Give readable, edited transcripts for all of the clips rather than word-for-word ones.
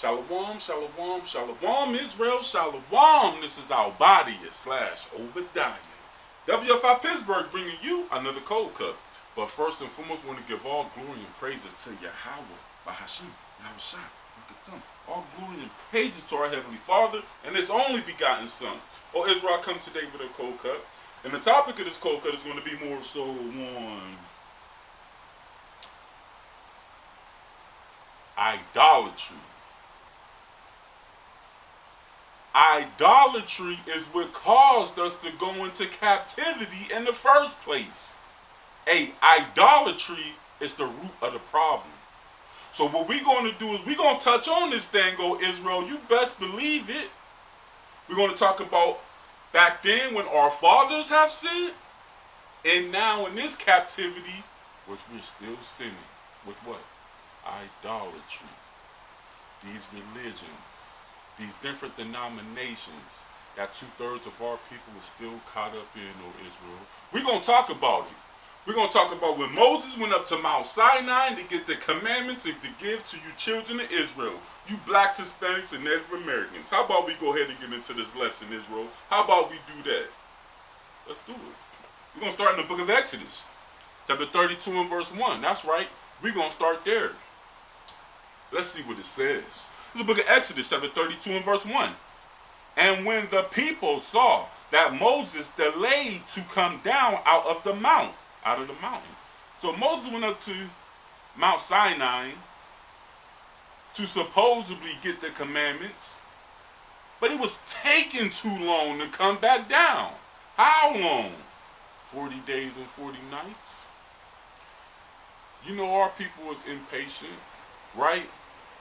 Shalom, shalom, shalom, Israel, shalom. This is Obadiah/Obadiah. WFI Pittsburgh bringing you another cold cut. But first and foremost, I want to give all glory and praises to Yahweh, Bahashim, Yahushua. Look at them. All glory and praises to our Heavenly Father and His only begotten Son. Oh, Israel, I come today with a cold cut. And the topic of this cold cut is going to be more so on idolatry. Idolatry is what caused us to go into captivity in the first place. Idolatry is the root of the problem. So what we're going to do is we're going to touch on this thing, oh Israel. You best believe it. We're going to talk about back then when our fathers have sinned, and now in this captivity, which we're still sinning with what? Idolatry. These religions. These different denominations that 2/3 of our people are still caught up in, oh Israel. We're going to talk about it. We're going to talk about when Moses went up to Mount Sinai to get the commandments and to give to you children of Israel. You blacks, Hispanics, and Native Americans. How about we go ahead and get into this lesson, Israel? How about we do that? Let's do it. We're going to start in the book of Exodus. Chapter 32 and verse 1. That's right. We're going to start there. Let's see what it says. This is the book of Exodus, chapter 32 and verse 1. And when the people saw that Moses delayed to come down out of the mountain. So Moses went up to Mount Sinai to supposedly get the commandments. But it was taking too long to come back down. How long? 40 days and 40 nights. You know our people is impatient, right?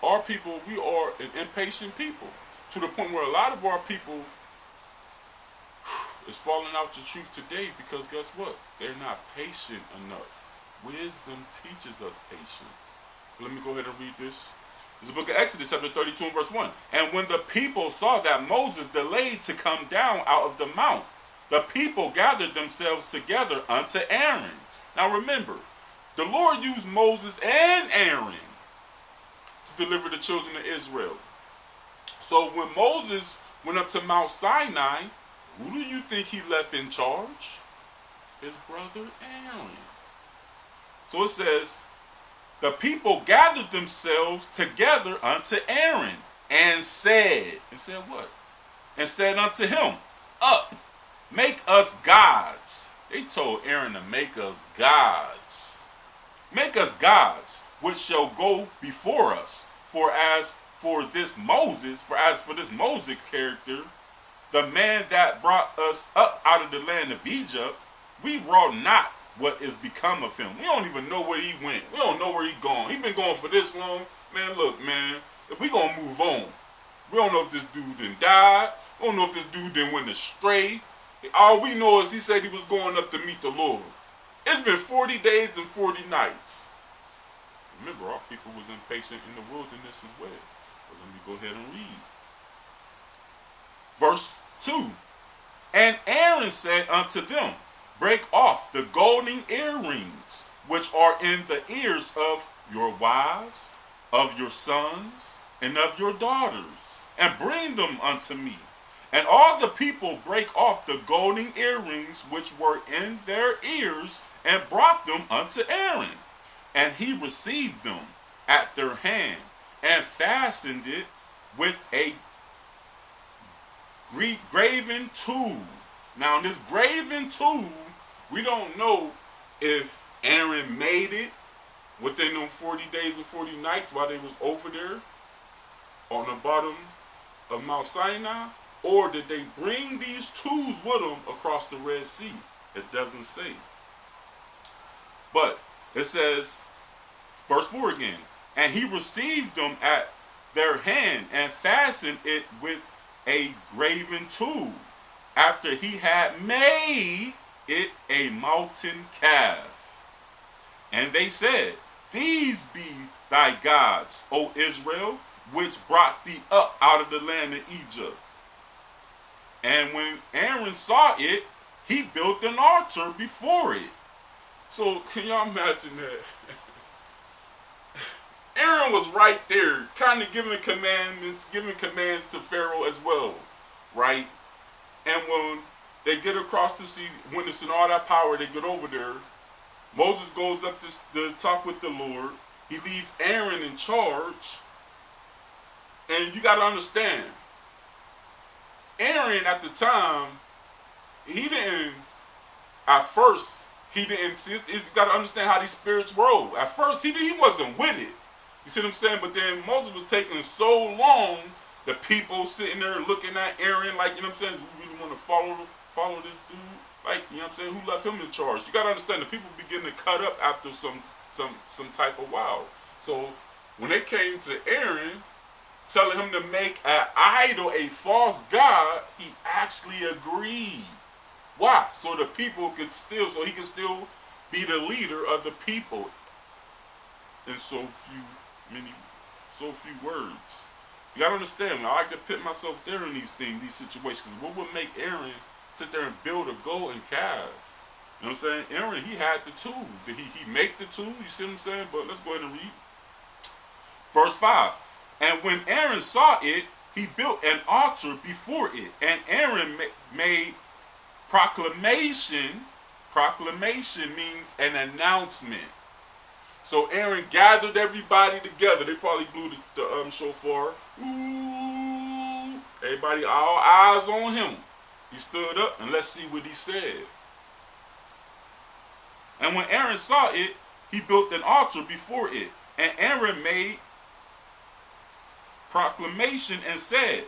Our people, we are an impatient people. To the point where a lot of our people is falling out the truth today because guess what? They're not patient enough. Wisdom teaches us patience. Let me go ahead and read this. This is the book of Exodus, chapter 32 and verse 1. And when the people saw that Moses delayed to come down out of the mount, the people gathered themselves together unto Aaron. Now remember, the Lord used Moses and Aaron to deliver the children of Israel. So when Moses went up to Mount Sinai, who do you think he left in charge? His brother Aaron. So it says, the people gathered themselves together unto Aaron and said what? And said unto him, up, make us gods. They told Aaron to make us gods. Make us gods, which shall go before us. For as for this Moses character, the man that brought us up out of the land of Egypt, we wrought not what is become of him. We don't even know where he went. We don't know where he gone. He been gone for this long. Man, look, man, if we gonna move on. We don't know if this dude done died. We don't know if this dude done went astray. All we know is he said he was going up to meet the Lord. It's been 40 days and 40 nights. Remember, our people was impatient in the wilderness as well. But let me go ahead and read. Verse 2. And Aaron said unto them, break off the golden earrings, which are in the ears of your wives, of your sons, and of your daughters, and bring them unto me. And all the people brake off the golden earrings which were in their ears, and brought them unto Aaron. And he received them at their hand, and fastened it with a graven tool. Now, this graven tool, we don't know if Aaron made it within them 40 days and 40 nights while they was over there on the bottom of Mount Sinai, or did they bring these tools with them across the Red Sea? It doesn't say. But it says, verse 4 again, and he received them at their hand and fastened it with a graven tool, after he had made it a molten calf. And they said, these be thy gods, O Israel, which brought thee up out of the land of Egypt. And when Aaron saw it, he built an altar before it. So can y'all imagine that? Aaron was right there, kind of giving commands to Pharaoh as well, right? And when they get across the sea, witnessing all that power, they get over there. Moses goes up to talk with the Lord. He leaves Aaron in charge. And you got to understand, Aaron at the time, he didn't see. You got to understand how these spirits roll. At first, he wasn't with it. You see what I'm saying? But then Moses was taking so long, the people sitting there looking at Aaron like, you know what I'm saying, we really want to follow this dude. Like, you know what I'm saying, who left him in charge? You got to understand, the people begin to cut up after some type of while. So when they came to Aaron, telling him to make an idol, a false god, he actually agreed. Why? So the people could still, so he could still be the leader of the people. In so few words. You gotta understand, I like to put myself there in these situations. Because what would make Aaron sit there and build a golden calf? You know what I'm saying? Aaron, he had the tool. Did he make the tool? You see what I'm saying? But let's go ahead and read. Verse 5. And when Aaron saw it, he built an altar before it. And Aaron made proclamation. Proclamation means an announcement. So Aaron gathered everybody together. They probably blew the shofar. Ooh. Everybody, all eyes on him. He stood up, and let's see what he said. And when Aaron saw it, he built an altar before it. And Aaron made proclamation and said,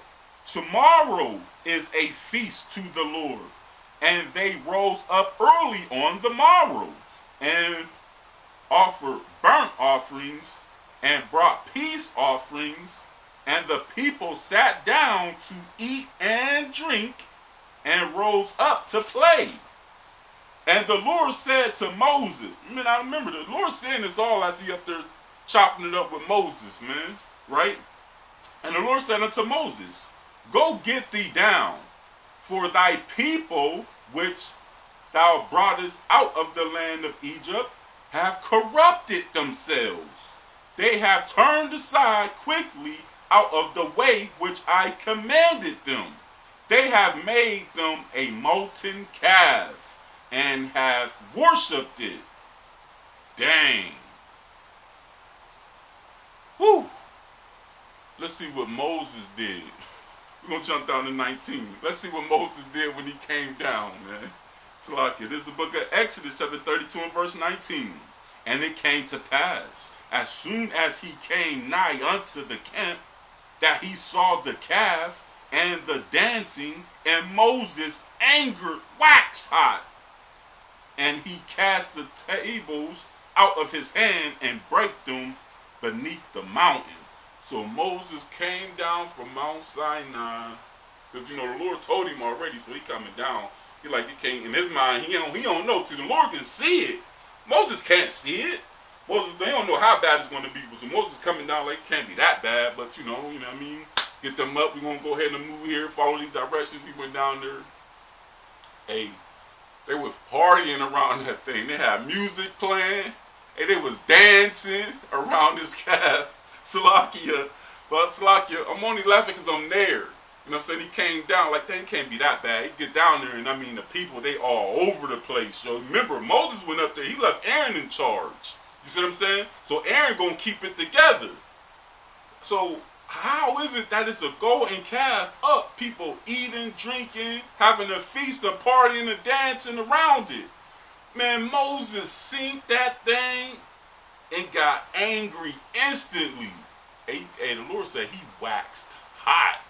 tomorrow is a feast to the Lord. And they rose up early on the morrow and offered burnt offerings and brought peace offerings, and the people sat down to eat and drink and rose up to play. And the Lord said to Moses, I remember the Lord saying this all as he up there chopping it up with Moses, man, right? And the Lord said unto Moses, go get thee down, for thy people which thou broughtest out of the land of Egypt have corrupted themselves. They have turned aside quickly out of the way which I commanded them. They have made them a molten calf and have worshipped it. Dang. Whew. Let's see what Moses did. We're going to jump down to 19. Let's see what Moses did when he came down, man. This is the book of Exodus, chapter 32 and verse 19. And it came to pass, as soon as he came nigh unto the camp, that he saw the calf and the dancing, and Moses' anger waxed hot. And he cast the tables out of his hand and brake them beneath the mountain. So Moses came down from Mount Sinai, because the Lord told him already, so he coming down. He came in his mind. He don't know. See, the Lord can see it. Moses can't see it. Moses, they don't know how bad it's going to be. So Moses coming down like it can't be that bad, but you know what I mean. Get them up. We're gonna go ahead and move here. Follow these directions. He went down there. Hey, they was partying around that thing. They had music playing, and they was dancing around this calf. Salakia, but Salakia, I'm only laughing because I'm there. You know what I'm saying? He came down, like, that can't be that bad. He get down there, and the people, they all over the place, yo. Remember, Moses went up there. He left Aaron in charge. You see what I'm saying? So Aaron gonna keep it together. So how is it that it's a golden calf up? People eating, drinking, having a feast, and partying, and dancing around it. Man, Moses seen that thing and got angry instantly. Hey, the Lord said he waxed hot.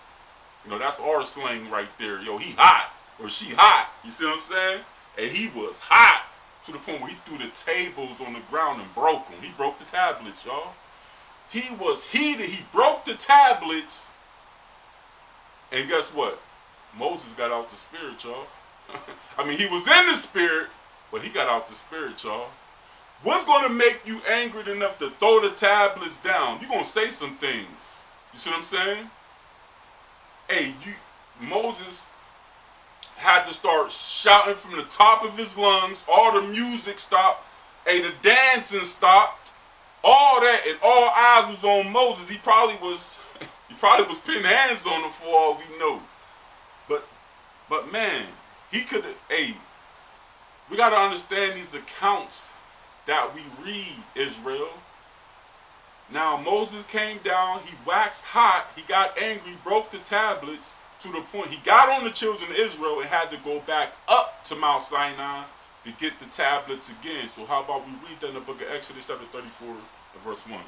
That's our slang right there. Yo, he hot. Or she hot. You see what I'm saying? And he was hot to the point where he threw the tables on the ground and broke them. He broke the tablets, y'all. He was heated. He broke the tablets. And guess what? Moses got out the spirit, y'all. He was in the spirit, but he got out the spirit, y'all. What's going to make you angry enough to throw the tablets down? You're going to say some things. You see what I'm saying? Hey, Moses had to start shouting from the top of his lungs. All the music stopped. Hey, the dancing stopped. all that and all eyes was on Moses, he probably was putting hands on him for all we know. But man, he could have. Hey, we got to understand these accounts that we read, Israel. Now Moses came down, he waxed hot, he got angry, broke the tablets to the point he got on the children of Israel and had to go back up to Mount Sinai to get the tablets again. So how about we read that in the book of Exodus chapter 34 and verse 1.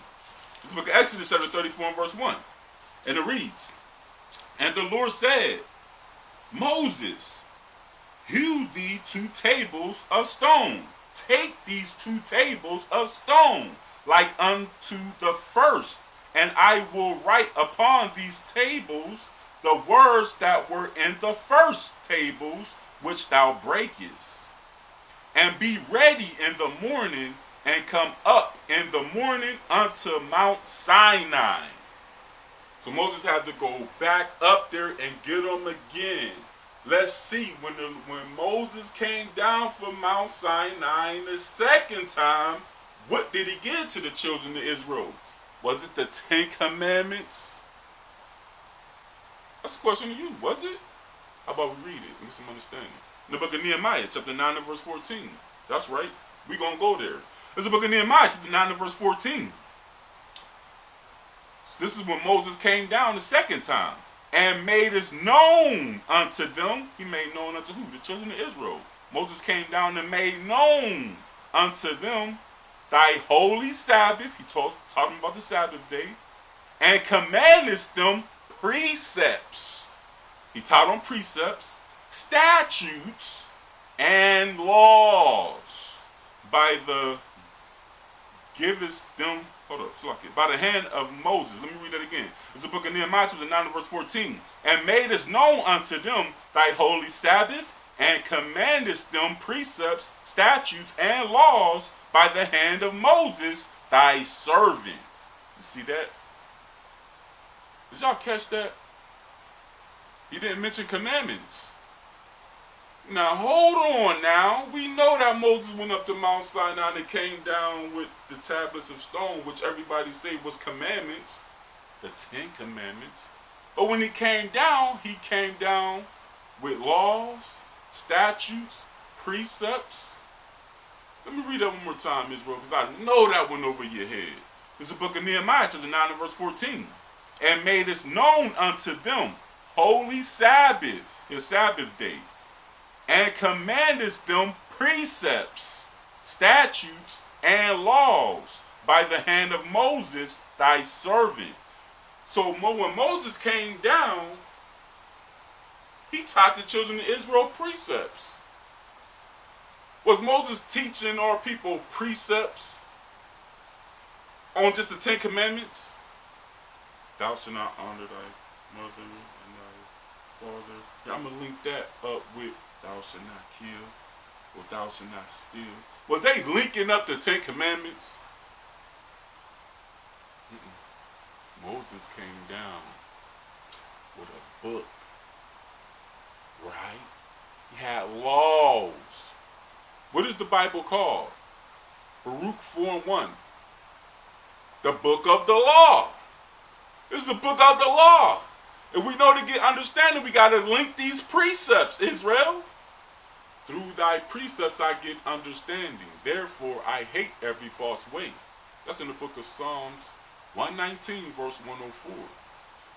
This is the book of Exodus chapter 34 and verse 1. And it reads, "And the Lord said, Moses, hew thee 2 tables of stone. Take these 2 tables of stone, like unto the first, and I will write upon these tables the words that were in the first tables, which thou breakest. And be ready in the morning, and come up in the morning unto Mount Sinai." So Moses had to go back up there and get them again. Let's see, when Moses came down from Mount Sinai the second time, what did he give to the children of Israel? Was it the 10 Commandments? That's a question to you. Was it? How about we read it? Get some understanding. In the book of Nehemiah, chapter 9 and verse 14. That's right. We're going to go there. It's the book of Nehemiah, chapter 9 and verse 14. This is when Moses came down the second time and made us known unto them. He made known unto who? The children of Israel. Moses came down and made known unto them thy holy Sabbath. He talking about the Sabbath day. And commandest them precepts. He taught them precepts, statutes, and laws by the by the hand of Moses. Let me read that again. It's the book of Nehemiah, chapter 9, verse 14. And made us known unto them thy holy Sabbath, and commandest them precepts, statutes, and laws by the hand of Moses, thy servant. You see that? Did y'all catch that? He didn't mention commandments. Now, hold on now. We know that Moses went up to Mount Sinai and came down with the tablets of stone, which everybody say was commandments, the 10 Commandments. But when he came down with laws, statutes, precepts. Let me read that one more time, Israel, because I know that went over your head. It's the book of Nehemiah, chapter 9 and verse 14. And made us known unto them holy Sabbath, his Sabbath day, and commandest them precepts, statutes, and laws by the hand of Moses, thy servant. So when Moses came down, he taught the children of Israel precepts. Was Moses teaching our people precepts on just the 10 Commandments? Thou shalt not honor thy mother and thy father. Yeah, I'm going to link that up with thou shalt not kill, or thou shalt not steal. Was they linking up the 10 Commandments? Moses came down with a book, right? He had laws. What is the Bible called? Baruch 4:1. The book of the law. This is the book of the law. And we know to get understanding, we got to link these precepts, Israel. Through thy precepts I get understanding. Therefore I hate every false way. That's in the book of Psalms 119, verse 104.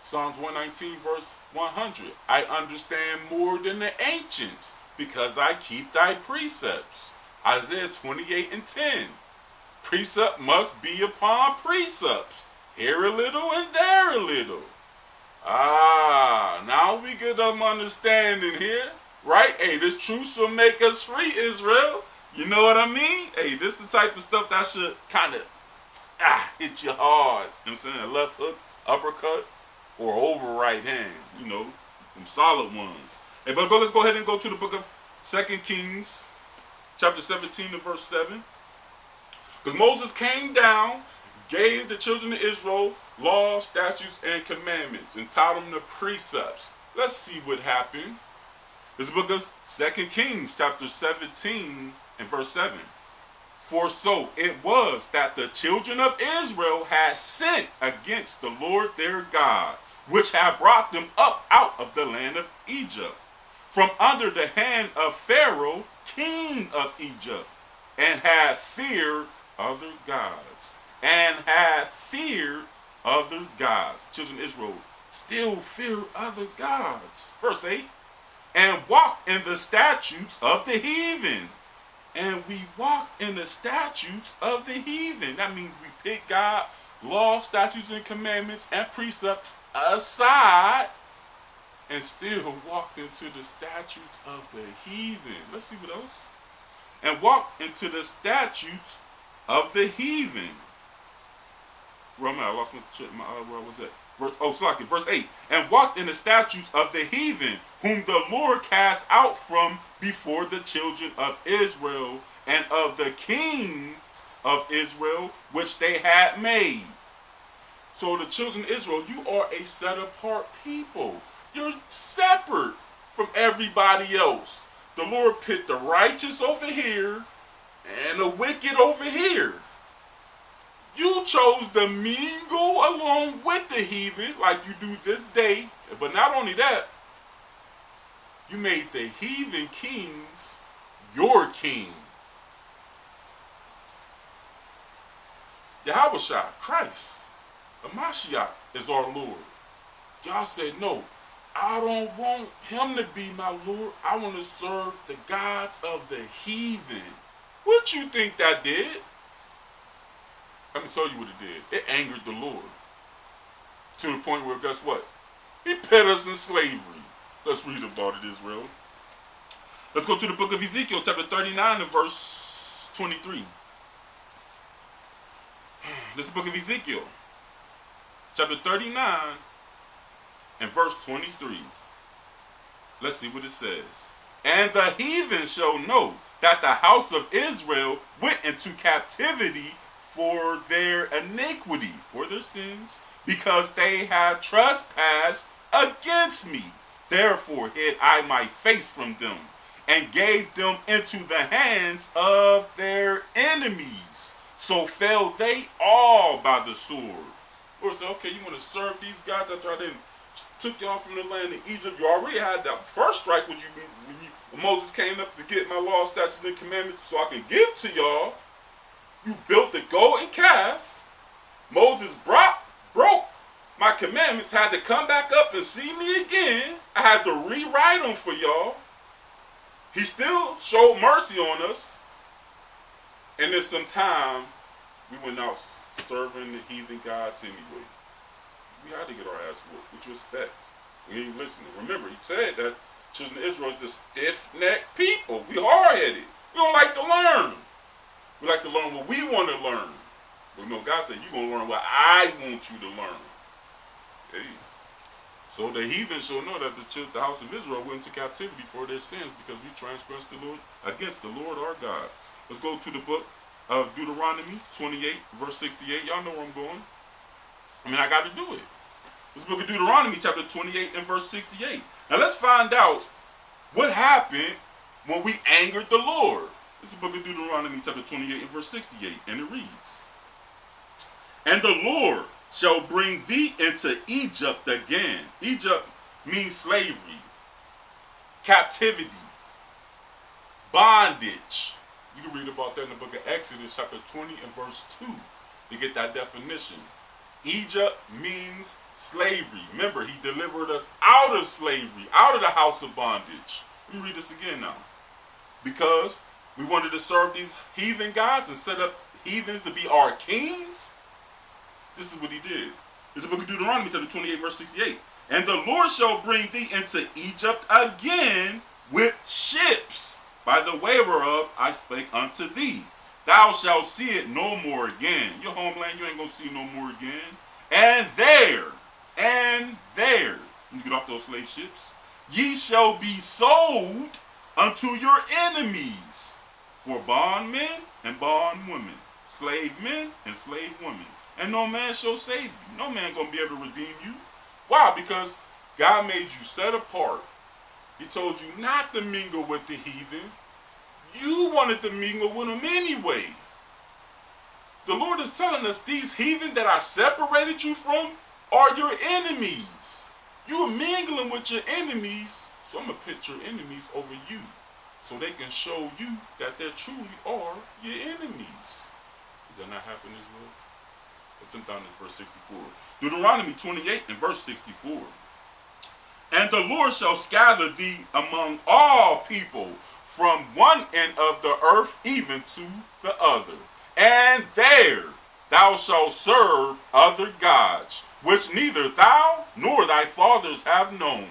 Psalms 119, verse 100. I understand more than the ancients, because I keep thy precepts. Isaiah 28 and 10. Precept must be upon precepts. Here a little and there a little. Now we get them understanding here. Right? Hey, this truth shall make us free, Israel. You know what I mean? Hey, this is the type of stuff that should kind of hit you hard. You know what I'm saying? A left hook, uppercut, or over right hand. You know, them solid ones. Hey, but let's go ahead and go to the book of 2 Kings, chapter 17 to verse 7. Because Moses came down, gave the children of Israel laws, statutes, and commandments, and taught them the precepts. Let's see what happened. This is the book of 2 Kings, chapter 17 and verse 7. For so it was that the children of Israel had sinned against the Lord their God, which had brought them up out of the land of Egypt, from under the hand of Pharaoh, king of Egypt, and had feared other gods. And had feared other gods. Children of Israel still fear other gods. Verse 8. And walked in the statutes of the heathen. And we walked in the statutes of the heathen. That means we pick God, law, statutes, and commandments, and precepts aside, and still walked into the statutes of the heathen. Let's see what else. And walked into the statutes of the heathen. Where am I? I lost where was that? Verse 8. And walked in the statutes of the heathen, whom the Lord cast out from before the children of Israel, and of the kings of Israel, which they had made. So the children of Israel, you are a set apart people. You're separate from everybody else. The Lord put the righteous over here and the wicked over here. You chose to mingle along with the heathen like you do this day. But not only that, you made the heathen kings your king. Yahushua, Christ, the Mashiach, is our Lord. Y'all said, no, I don't want him to be my Lord. I want to serve the gods of the heathen. What you think that did? Let me tell you what it did. It angered the Lord. To the point where, guess what? He put us in slavery. Let's read about it, Israel. Let's go to the book of Ezekiel, chapter 39 and verse 23. This is the book of Ezekiel, chapter 39 and verse 23. Let's see what it says. And the heathen shall know that the house of Israel went into captivity for their iniquity, for their sins, because they have trespassed against me. Therefore hid I my face from them, and gave them into the hands of their enemies. So fell they all by the sword. Lord said, okay, you want to serve these gods after I didn't took y'all from the land of Egypt? You already had that first strike when Moses came up to get my law, statutes, and commandments so I can give to y'all. You built the golden calf. Moses broke my commandments, had to come back up and see me again. I had to rewrite them for y'all. He still showed mercy on us. And then some time, we went out serving the heathen gods anyway. We had to get our ass whooped. What you expect? We ain't listening. Remember, he said that children of Israel is a stiff-necked people. We hard-headed. We don't like to learn. We like to learn what we want to learn. But you know, God said, you're going to learn what I want you to learn. Hey. So the heathen shall know that the house of Israel went into captivity for their sins because we transgressed the Lord against the Lord our God. Let's go to the book of Deuteronomy 28, verse 68. Y'all know where I'm going. I got to do it. This book of Deuteronomy, chapter 28 and verse 68. Now let's find out what happened when we angered the Lord. This is the book of Deuteronomy, chapter 28 and verse 68. And it reads, and the Lord shall bring thee into Egypt again. Egypt means slavery, captivity, bondage. You can read about that in the book of Exodus, chapter 20 and verse 2 to get that definition. Egypt means slavery. Remember, he delivered us out of slavery, out of the house of bondage. Let me read this again now. Because we wanted to serve these heathen gods and set up heathens to be our kings. This is what he did. This is the book of Deuteronomy, chapter 28, verse 68. And the Lord shall bring thee into Egypt again with ships, by the way whereof I spake unto thee. Thou shalt see it no more again. Your homeland, you ain't going to see no more again. And there, you get off those slave ships, ye shall be sold unto your enemies for bondmen and bondwomen, slave men and slave women. And no man shall save you. No man going to be able to redeem you. Why? Because God made you set apart. He told you not to mingle with the heathen. You wanted to mingle with them anyway. The Lord is telling us these heathen that I separated you from are your enemies. You are mingling with your enemies, so I'm going to pit your enemies over you so they can show you that they truly are your enemies. Did that not happen as well? Let's jump down to verse 64. Deuteronomy 28 and verse 64. And the Lord shall scatter thee among all people from one end of the earth even to the other. And there thou shalt serve other gods, which neither thou nor thy fathers have known,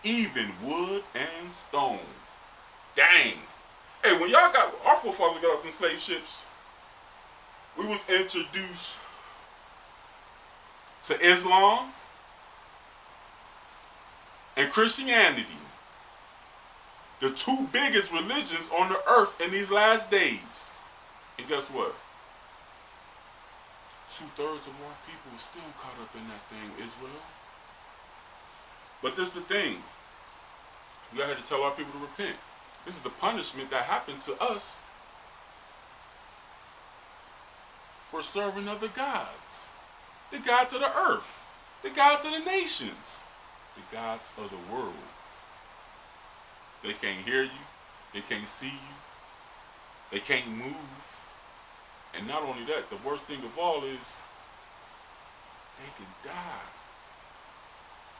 even wood and stone. Dang. Hey, when y'all got, our forefathers got off them slave ships, we was introduced to Islam and Christianity, the two biggest religions on the earth in these last days. And guess what? 2/3 of our people are still caught up in that thing, Israel. But this is the thing. We got to tell our people to repent. This is the punishment that happened to us for serving other gods. The gods of the earth. The gods of the nations. The gods of the world. They can't hear you. They can't see you. They can't move. And not only that, the worst thing of all is they can die.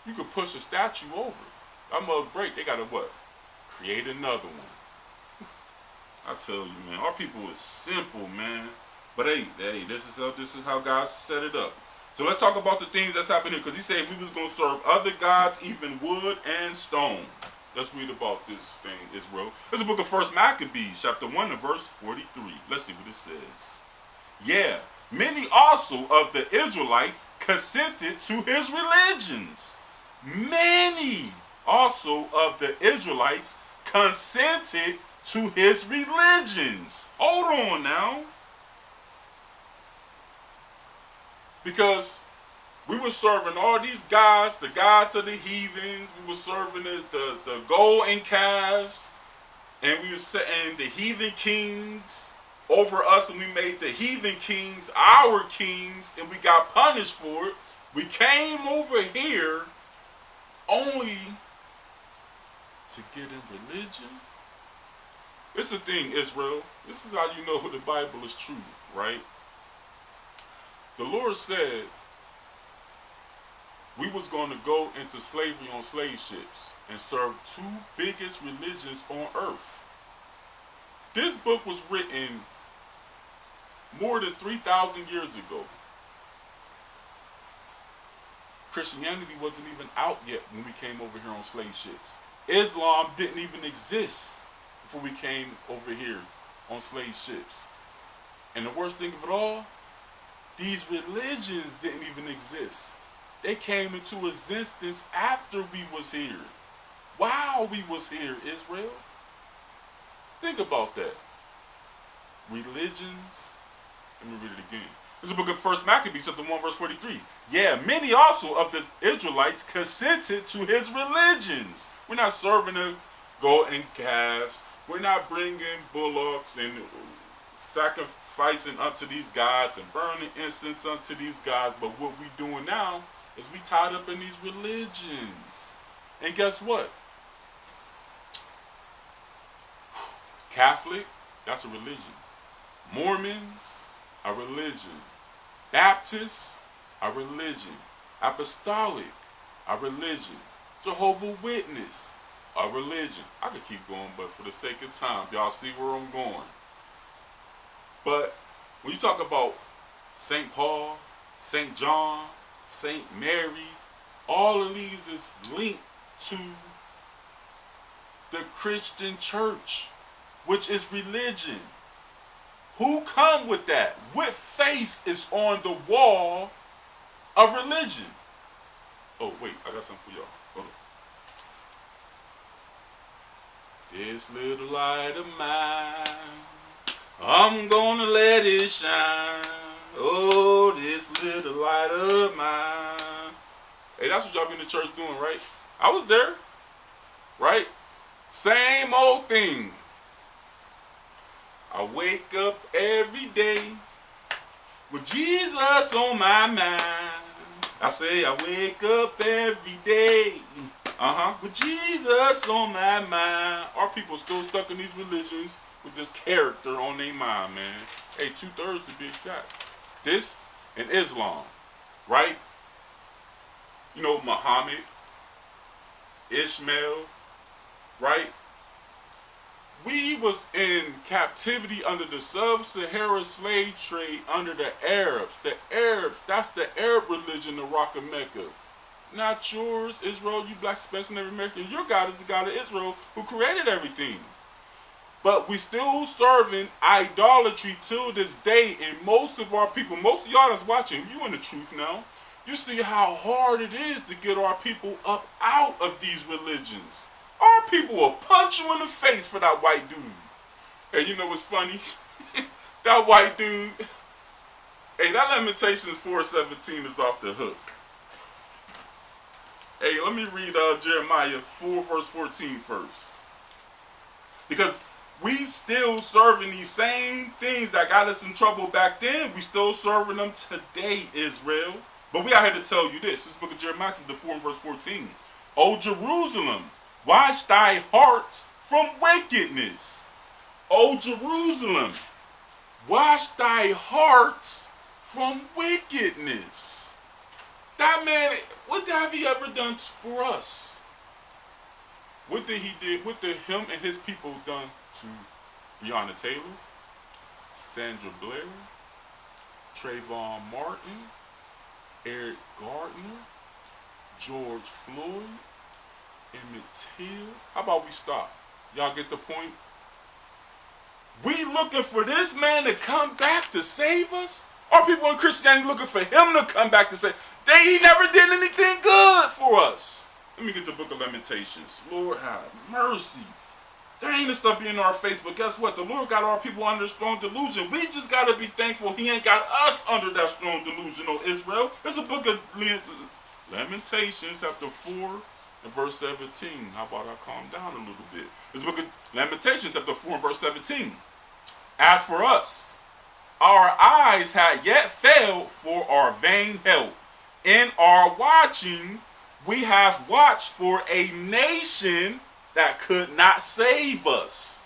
You could push a statue over. I'm gonna break. They gotta what? Create another one. I tell you, man, our people is simple, man. But hey, this is how God set it up. So let's talk about the things that's happening, because he said we was gonna serve other gods, even wood and stone. Let's read about this thing, Israel. This is the book of 1 Maccabees, chapter 1 and verse 43. Let's see what it says. Yeah, many also of the Israelites consented to his religions. Many also of the Israelites consented to his religions. Hold on now. Because we were serving all these gods, the gods of the heathens. We were serving the golden calves. And we were setting the heathen kings over us. And we made the heathen kings our kings. And we got punished for it. We came over here only to get in religion. It's the thing, Israel. This is how you know the Bible is true, right? The Lord said we was going to go into slavery on slave ships and serve two biggest religions on earth. This book was written more than 3,000 years ago. Christianity wasn't even out yet when we came over here on slave ships. Islam didn't even exist before we came over here on slave ships. And the worst thing of it all, these religions didn't even exist. They came into existence after we was here. While we was here, Israel. Think about that. Religions. Let me read it again. This is the book of 1 Maccabees, chapter 1, verse 43. Yeah, many also of the Israelites consented to his religions. We're not serving the golden calves. We're not bringing bullocks and sacrificing unto these gods and burning incense unto these gods. But what we doing now is we tied up in these religions. And guess what? Catholic, that's a religion. Mormons, a religion. Baptists, a religion. Apostolic, a religion. Jehovah's Witness, a religion. I could keep going, but for the sake of time, y'all see where I'm going. But when you talk about St. Paul, St. John, St. Mary, all of these is linked to the Christian church, which is religion. Who come with that? What face is on the wall of religion? Oh, wait, I got something for y'all. Hold on. This little light of mine, I'm gonna let it shine. Oh, this little light of mine. Hey, that's what y'all be in the church doing, right? I was there, right? Same old thing. I wake up every day With Jesus on my mind. I say I wake up every day. With Jesus on my mind. Our people still stuck in these religions with this character on their mind, man. Hey, 2/3 to be exact. This and Islam, right? You know, Muhammad, Ishmael, right? We was in captivity under the sub-Sahara slave trade under the Arabs. The Arabs, that's the Arab religion, the Rock of Mecca. Not yours, Israel, you black, Spanish, and every American. Your God is the God of Israel who created everything. But we still serving idolatry till this day. And most of our people, most of y'all that's watching, you in the truth now. You see how hard it is to get our people up out of these religions. Our people will punch you in the face for that white dude. Hey, you know what's funny? That white dude. Hey, that Lamentations 4:17 is off the hook. Hey, let me read Jeremiah 4 verse 14 first. Because we still serving these same things that got us in trouble back then. We still serving them today, Israel. But we out here to tell you this. This book of Jeremiah, chapter 4 verse 14. O Jerusalem, wash thy heart from wickedness. O Jerusalem, wash thy heart from wickedness. That man, what have he ever done for us? What did him and his people done to Breonna Taylor, Sandra Blair, Trayvon Martin, Eric Gardner, George Floyd, Emmett Till? How about we stop? Y'all get the point? We looking for this man to come back to save us? Our people in Christianity looking for him to come back to save us? He never did anything good for us. Let me get the book of Lamentations. Lord have mercy. There ain't this stuff in our face, but guess what? The Lord got our people under a strong delusion. We just got to be thankful he ain't got us under that strong delusion, oh Israel. There's a book of Lamentations, chapter 4 and verse 17. How about I calm down a little bit? There's a book of Lamentations, chapter 4 and verse 17. As for us, our eyes had yet failed for our vain help. In our watching, we have watched for a nation that could not save us.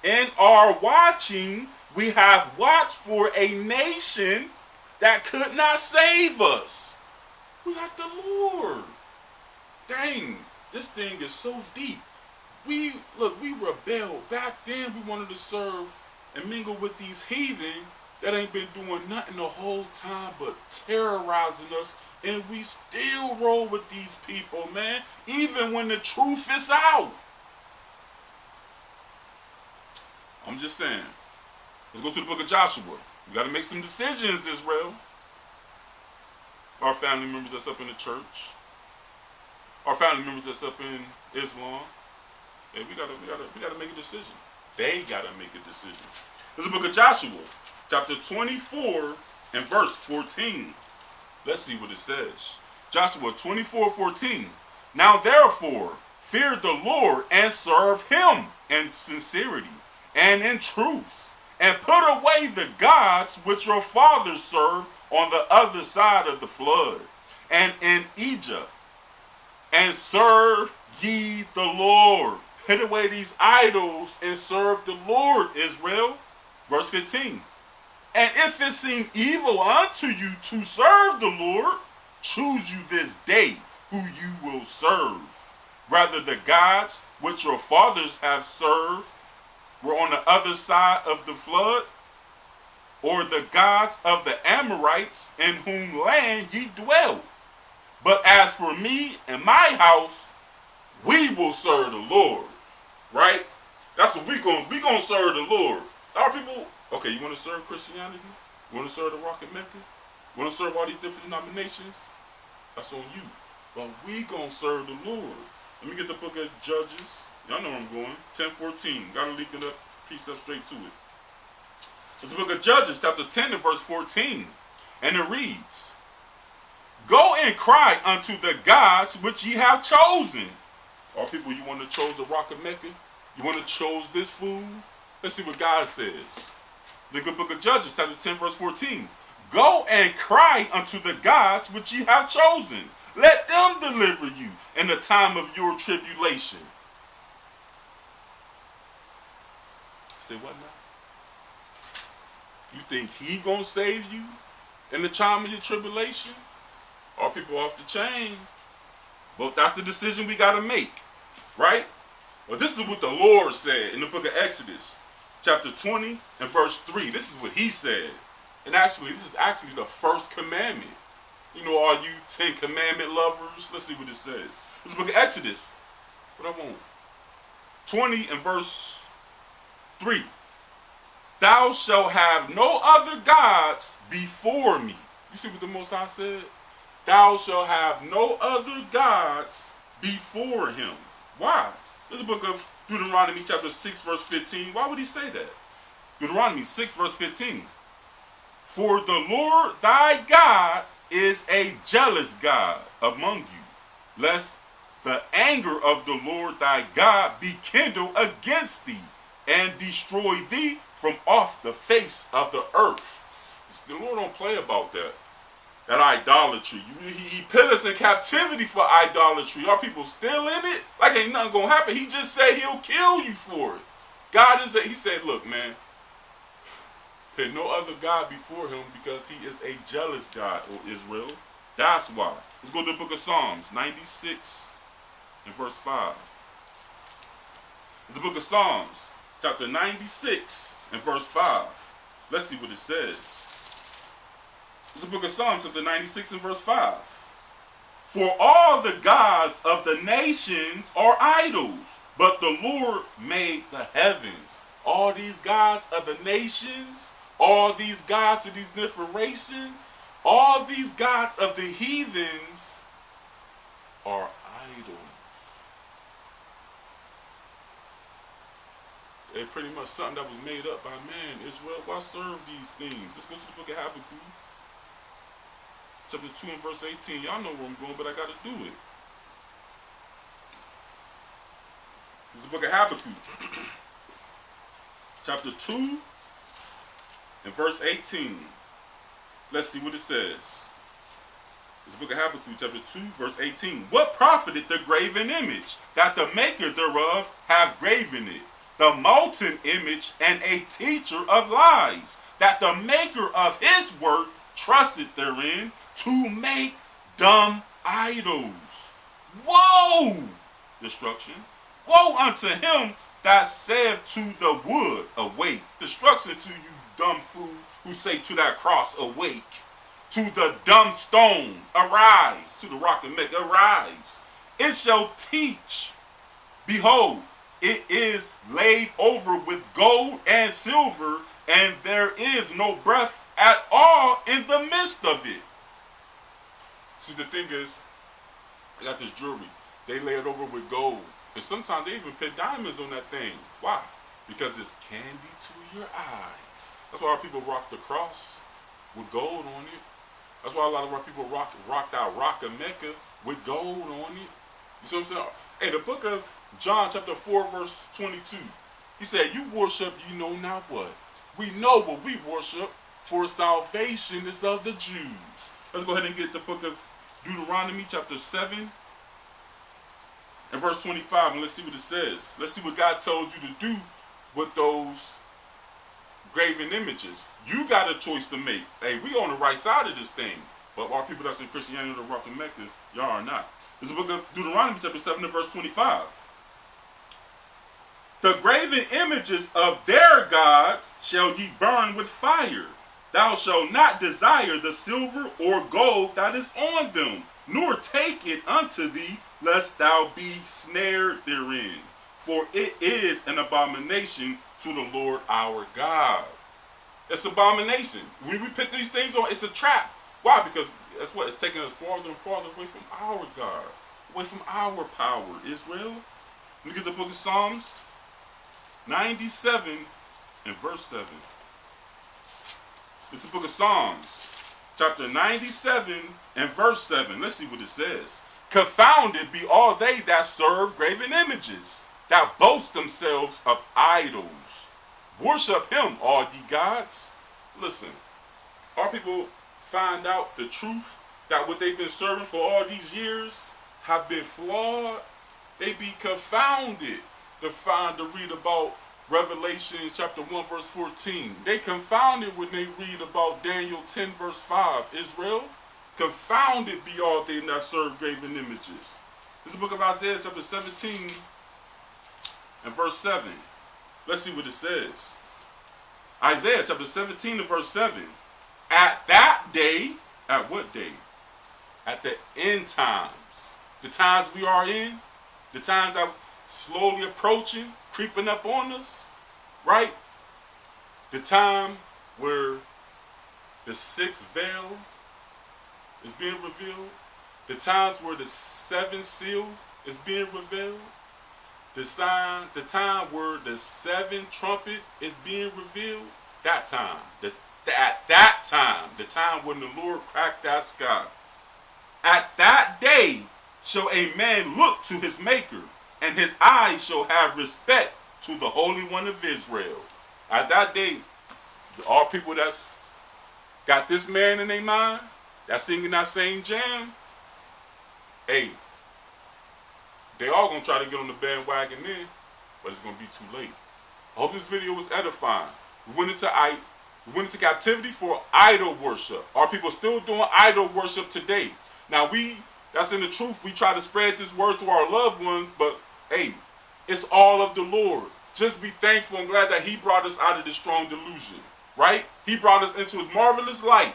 In our watching, we have watched for a nation that could not save us. We got the Lord. Dang, this thing is so deep. We rebelled. Back then, we wanted to serve and mingle with these heathen that ain't been doing nothing the whole time but terrorizing us. And we still roll with these people, man, even when the truth is out. I'm just saying. Let's go to the book of Joshua. We got to make some decisions, Israel. Our family members that's up in the church. Our family members that's up in Islam. Hey, we gotta make a decision. They gotta make a decision. This is the book of Joshua, chapter 24 and verse 14. Let's see what it says. Joshua 24:14. Now therefore, fear the Lord and serve him in sincerity and in truth, and put away the gods which your fathers served on the other side of the flood and in Egypt, and serve ye the Lord. Put away these idols and serve the Lord, Israel. Verse 15. And if it seem evil unto you to serve the Lord, choose you this day who you will serve. Rather the gods which your fathers have served were on the other side of the flood, or the gods of the Amorites in whom land ye dwell. But as for me and my house, we will serve the Lord. Right? That's what we gonna serve the Lord. Our people. Okay, you want to serve Christianity? You want to serve the Rock of Mecca? You want to serve all these different denominations? That's on you. But we going to serve the Lord. Let me get the book of Judges. Y'all know where I'm going. 10:14. Got to leak it up. Precept straight to it. It's the book of Judges, chapter 10 and verse 14. And it reads, Go and cry unto the gods which ye have chosen. All people, you want to choose the Rock of Mecca? You want to choose this food? Let's see what God says. The good book of Judges, chapter 10, verse 14. Go and cry unto the gods which ye have chosen. Let them deliver you in the time of your tribulation. Say what now? You think he gonna save you in the time of your tribulation? Are people off the chain? But that's the decision we gotta make, right? Well, this is what the Lord said in the book of Exodus, chapter 20 and verse 3. This is what he said. And actually, this is actually the first commandment. You know, all you 10 commandment lovers, let's see what it says. This is the book of Exodus. What I want? 20 and verse 3. Thou shalt have no other gods before me. You see what the Most High said? Thou shalt have no other gods before him. Why? This is the book of Deuteronomy chapter 6 verse 15. Why would he say that? Deuteronomy 6 verse 15. For the Lord thy God is a jealous God among you, lest the anger of the Lord thy God be kindled against thee, and destroy thee from off the face of the earth. The Lord don't play about that. That idolatry. He put us in captivity for idolatry. Are people still in it? Like ain't nothing gonna happen. He just said he'll kill you for it. God is he said, look, man, put no other God before him because he is a jealous God, O Israel. That's why. Let's go to the book of Psalms 96 and verse 5. It's the book of Psalms, chapter 96 and verse 5. Let's see what it says. It's the book of Psalms, chapter 96 and verse 5. For all the gods of the nations are idols, but the Lord made the heavens. All these gods of the nations, all these gods of these different races, all these gods of the heathens are idols. They're pretty much something that was made up by man. Israel, why serve these things? Let's go to the book of Habakkuk, chapter 2 and verse 18. Y'all know where I'm going, but I got to do it. This is the book of Habakkuk, chapter 2 and verse 18. Let's see what it says. This book of Habakkuk, chapter 2, verse 18. What profited the graven image, that the maker thereof have graven it? The molten image and a teacher of lies, that the maker of his work trusted therein to make dumb idols. Woe! Destruction. Woe unto him that saith to the wood, awake. Destruction to you, dumb fool, who say to that cross, awake. To the dumb stone, arise. To the rock of Mecca, arise. It shall teach. Behold, it is laid over with gold and silver, and there is no breath at all in the midst of it. See, the thing is, they got this jewelry. They lay it over with gold. And sometimes they even put diamonds on that thing. Why? Because it's candy to your eyes. That's why our people rock the cross with gold on it. That's why a lot of our people rocked out Rock of Mecca with gold on it. You see what I'm saying? Hey, the book of John chapter 4 verse 22. He said, you worship you know not what. We know what we worship, for salvation is of the Jews. Let's go ahead and get the book of Deuteronomy chapter 7 and verse 25, and let's see what it says. Let's see what God told you to do with those graven images. You got a choice to make. Hey, we on the right side of this thing. But our people that's in Christianity or Rock and Mecca, y'all are not. This is the book of Deuteronomy chapter 7 and verse 25. The graven images of their gods shall ye burn with fire. Thou shalt not desire the silver or gold that is on them, nor take it unto thee, lest thou be snared therein. For it is an abomination to the Lord our God. It's an abomination. When we put these things on, it's a trap. Why? Because that's what it's taking us farther and farther away from our God, away from our power. Israel. Look at the book of Psalms 97 and verse 7. It's the book of Psalms, chapter 97 and verse 7. Let's see what it says. Confounded be all they that serve graven images, that boast themselves of idols. Worship him, all ye gods. Listen, our people find out the truth that what they've been serving for all these years have been flawed, they be confounded to read about Revelation chapter 1 verse 14. They confounded when they read about Daniel 10 verse 5. Israel, confounded be all they that serve graven images. This is the book of Isaiah chapter 17 and verse 7. Let's see what it says. Isaiah chapter 17 and verse 7. At that day, at what day? At the end times. The times we are in, the times that slowly approaching, creeping up on us, right? The time where the sixth veil is being revealed, the times where the seventh seal is being revealed, the time where the seventh trumpet is being revealed, that time, at that time, the time when the Lord cracked that sky, at that day shall a man look to his maker, and his eyes shall have respect to the Holy One of Israel. At that day, all people that's got this man in their mind, that's singing that same jam, hey, they all gonna try to get on the bandwagon then, but it's gonna be too late. I hope this video was edifying. We went into captivity for idol worship. Our people still doing idol worship today. Now that's in the truth. We try to spread this word to our loved ones, but hey, it's all of the Lord. Just be thankful and glad that he brought us out of this strong delusion, right? He brought us into his marvelous light,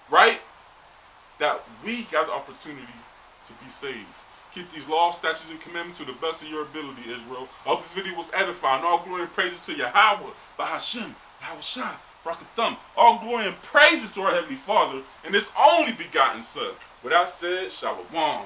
right? That we got the opportunity to be saved. Keep these laws, statutes, and commandments to the best of your ability, Israel. I hope this video was edifying. All glory and praises to Yahweh, Bahashim, Yahushua, Barakathum. All glory and praises to our Heavenly Father and His only begotten Son. With that said, Shalom.